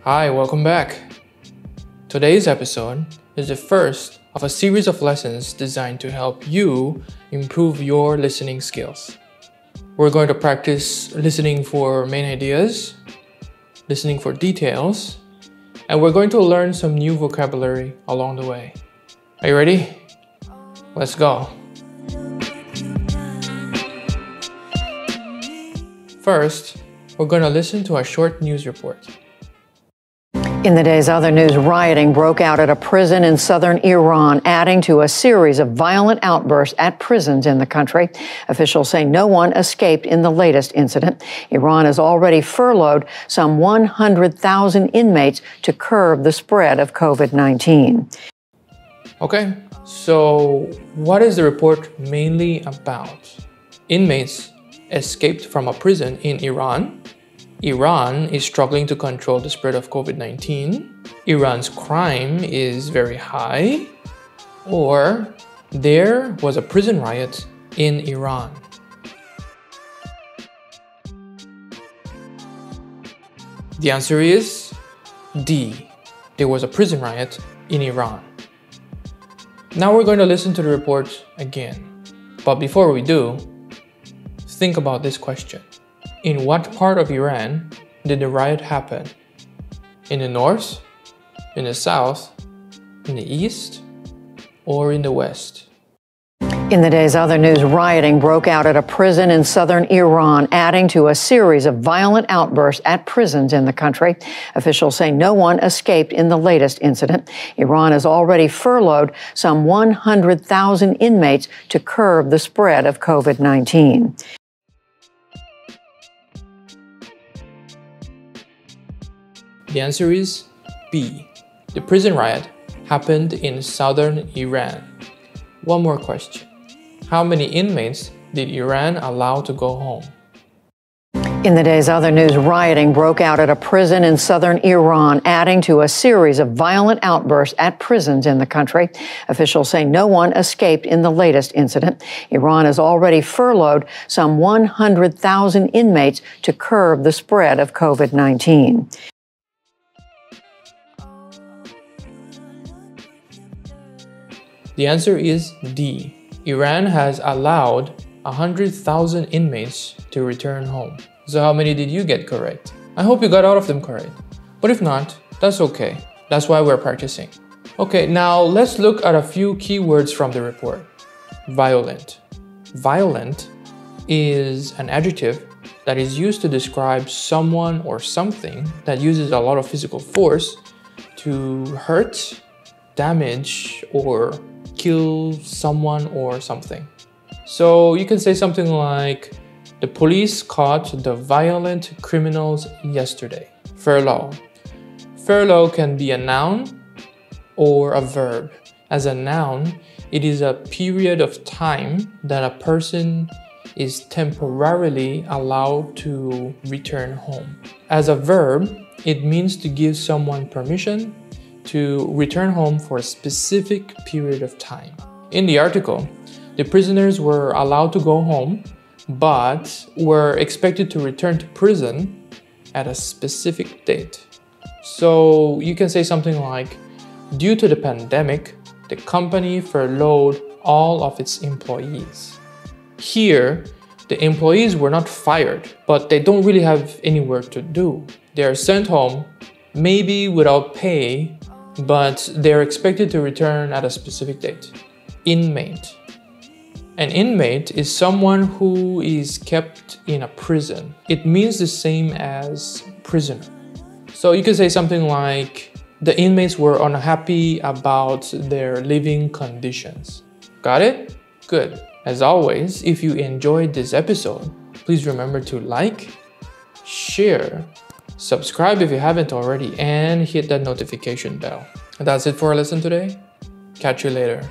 Hi, welcome back. Today's episode is the first of a series of lessons designed to help you improve your listening skills. We're going to practice listening for main ideas, listening for details, and we're going to learn some new vocabulary along the way. Are you ready? Let's go. First, we're going to listen to a short news report. In the day's other news, rioting broke out at a prison in southern Iran, adding to a series of violent outbursts at prisons in the country. Officials say no one escaped in the latest incident. Iran has already furloughed some 100,000 inmates to curb the spread of COVID-19. Okay, so what is the report mainly about? Inmates escaped from a prison in Iran. Iran is struggling to control the spread of COVID-19. Iran's crime is very high. Or there was a prison riot in Iran. The answer is D. There was a prison riot in Iran. Now we're going to listen to the report again. But before we do, think about this question. In what part of Iran did the riot happen? In the north, in the south, in the east, or in the west? In the day's other news, rioting broke out at a prison in southern Iran, adding to a series of violent outbursts at prisons in the country. Officials say no one escaped in the latest incident. Iran has already furloughed some 100,000 inmates to curb the spread of COVID-19. The answer is B. The prison riot happened in southern Iran. One more question. How many inmates did Iran allow to go home? In the day's other news, rioting broke out at a prison in southern Iran, adding to a series of violent outbursts at prisons in the country. Officials say no one escaped in the latest incident. Iran has already furloughed some 100,000 inmates to curb the spread of COVID-19. The answer is D. Iran has allowed 100,000 inmates to return home. So how many did you get correct? I hope you got all of them correct. But if not, that's okay. That's why we're practicing. Okay, now let's look at a few keywords from the report. Violent. Violent is an adjective that is used to describe someone or something that uses a lot of physical force to hurt, damage, or kill someone or something. So you can say something like, the police caught the violent criminals yesterday. Furlough. Furlough can be a noun or a verb. As a noun, it is a period of time that a person is temporarily allowed to return home. As a verb, it means to give someone permission to return home for a specific period of time. In the article, the prisoners were allowed to go home, but were expected to return to prison at a specific date. So you can say something like, due to the pandemic, the company furloughed all of its employees. Here, the employees were not fired, but they don't really have any work to do. They are sent home, maybe without pay, but they're expected to return at a specific date. Inmate. An inmate is someone who is kept in a prison. It means the same as prisoner. So you could say something like, the inmates were unhappy about their living conditions. Got it? Good. As always, if you enjoyed this episode, please remember to like, share, subscribe if you haven't already, and hit that notification bell. That's it for our lesson today. Catch you later.